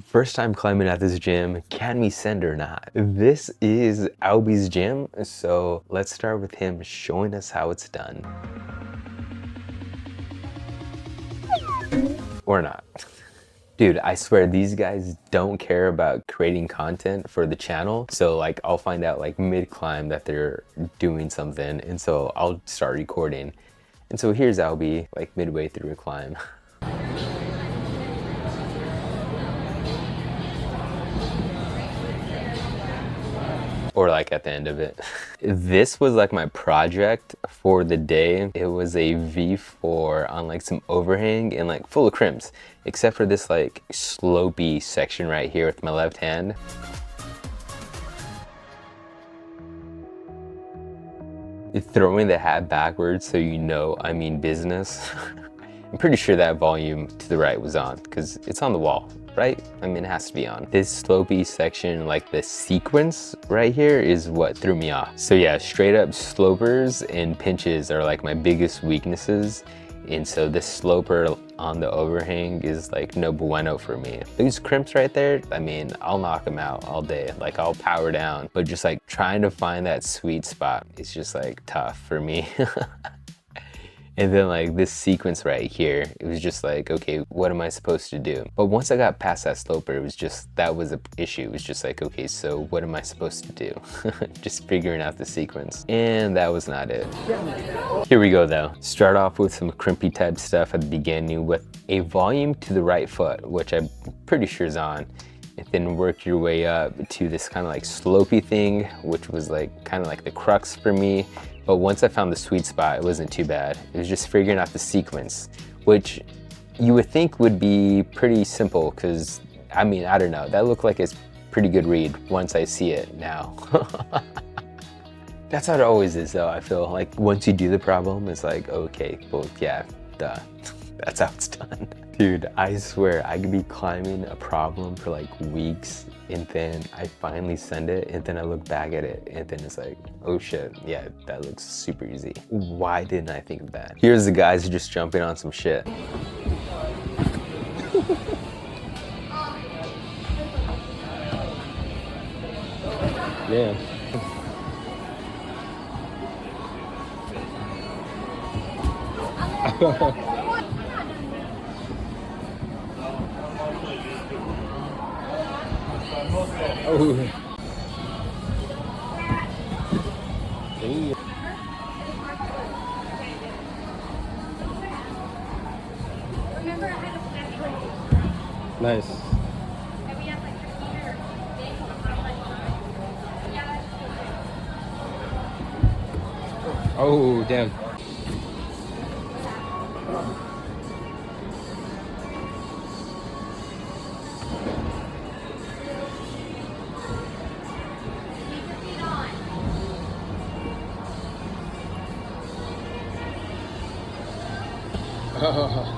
First time climbing at this gym, can we send or not? This is Albie's gym, so let's start with him showing us how it's done. Or not. Dude, I swear these guys don't care about creating content for the channel. So like I'll find out like mid-climb that they're doing something, and so I'll start recording. And so here's Albie like midway through a climb. Or like at the end of it. This was like my project for the day. It was a V4 on like some overhang and like full of crimps, except for this like slopey section right here with my left hand. Throwing the hat backwards so you know I mean business. I'm pretty sure that volume to the right was on because it's on the wall, right? I mean, it has to be on. This slopey section, like the sequence right here is what threw me off. So yeah, straight up slopers and pinches are like my biggest weaknesses. And so this sloper on the overhang is like no bueno for me. These crimps right there, I mean, I'll knock them out all day. Like I'll power down, but just like trying to find that sweet spot is just like tough for me. And then like this sequence right here, it was just like, okay, what am I supposed to do? But once I got past that sloper, it was just, that was an issue. It was just like, okay, so what am I supposed to do? Just figuring out the sequence. And that was not it. Here we go though. Start off with some crimpy type stuff at the beginning with a volume to the right foot, which I'm pretty sure is on. And then work your way up to this kind of like slopey thing, which was like kind of like the crux for me. But once I found the sweet spot, it wasn't too bad. It was just figuring out the sequence, which you would think would be pretty simple because, I mean, I don't know. That looked like it's pretty good read once I see it now. That's how it always is though, I feel like once you do the problem, it's like, okay, well, yeah, duh. That's how it's done. Dude, I swear I could be climbing a problem for like weeks and then I finally send it and then I look back at it and then it's like, oh shit, yeah, that looks super easy. Why didn't I think of that? Here's the guys just jumping on some shit. Yeah. Oh. Nice. Oh, damn. Oh.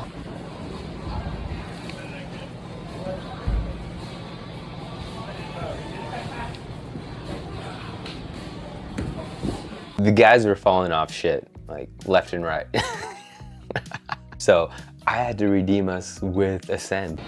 The guys were falling off shit, like left and right. So I had to redeem us with Ascend.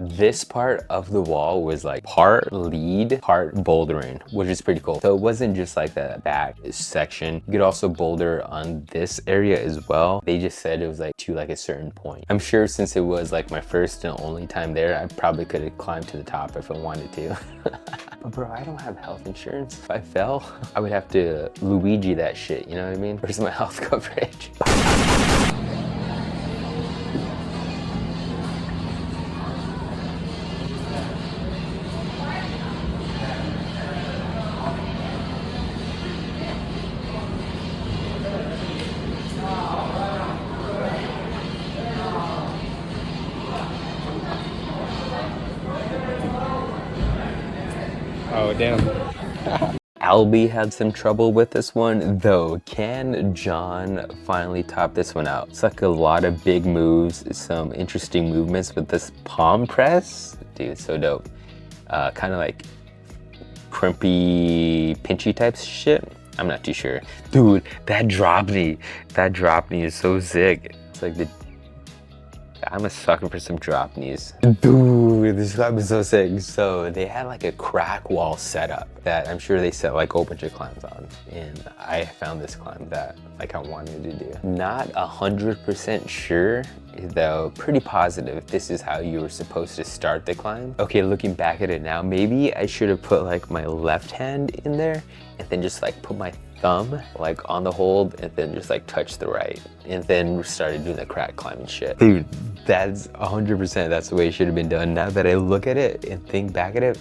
This part of the wall was like part lead, part bouldering, which is pretty cool. So it wasn't just like the back section. You could also boulder on this area as well. They just said it was like to like a certain point. I'm sure since it was like my first and only time there, I probably could have climbed to the top if I wanted to. But bro, I don't have health insurance. If I fell, I would have to Luigi that shit, you know what I mean? Where's my health coverage? Oh, damn. Albie had some trouble with this one, though. Can John finally top this one out? It's like a lot of big moves, some interesting movements with this palm press. Dude, so dope. Kind of like crimpy, pinchy type shit. I'm not too sure. Dude, that drop knee is so sick. It's like I'm a sucker for some drop knees. Dude, this climb is so sick. So they had like a crack wall setup that I'm sure they set like a whole bunch of climbs on. And I found this climb that like I wanted to do. Not 100% sure, though pretty positive this is how you were supposed to start the climb. Okay, looking back at it now, maybe I should have put like my left hand in there and then just like put my thumb like on the hold and then just like touch the right and then started doing the crack climbing shit. Dude, that's 100% that's the way it should have been done. Now that I look at it and think back at it,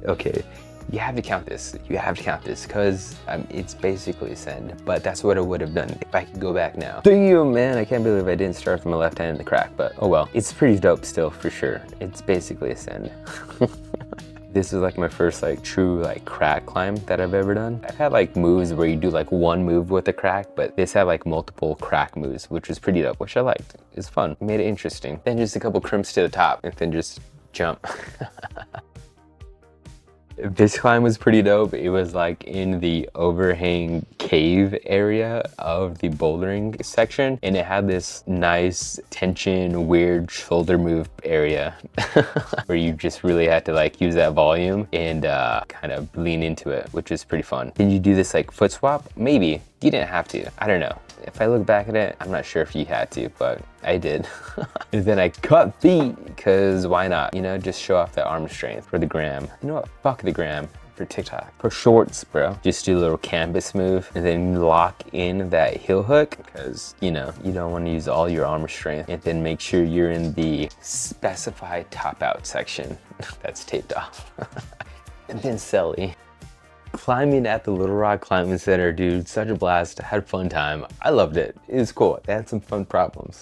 okay, you have to count this. You have to count this because it's basically ascend, but that's what I would have done if I could go back now. Damn, man, I can't believe I didn't start with my left hand in the crack, but oh well. It's pretty dope still for sure. It's basically ascend. This is like my first like true like crack climb that I've ever done. I've had like moves where you do like one move with a crack, but this had like multiple crack moves, which was pretty dope, which I liked. It's fun, made it interesting. Then just a couple crimps to the top and then just jump. This climb was pretty dope. It was like in the overhang cave area of the bouldering section, and it had this nice tension, weird shoulder move area where you just really had to like use that volume and kind of lean into it, which is pretty fun. Did you do this like foot swap? Maybe. You didn't have to. I don't know. If I look back at it, I'm not sure if you had to, but I did. And then I cut feet, because why not? You know, just show off that arm strength for the gram. You know what? Fuck the gram. For TikTok. For shorts, bro. Just do a little canvas move and then lock in that heel hook, because, you know, you don't want to use all your arm strength. And then make sure you're in the specified top out section that's taped off. And then Selly. Climbing at the Little Rock Climbing Center, dude, such a blast. I had a fun time. I loved it. It was cool. They had some fun problems.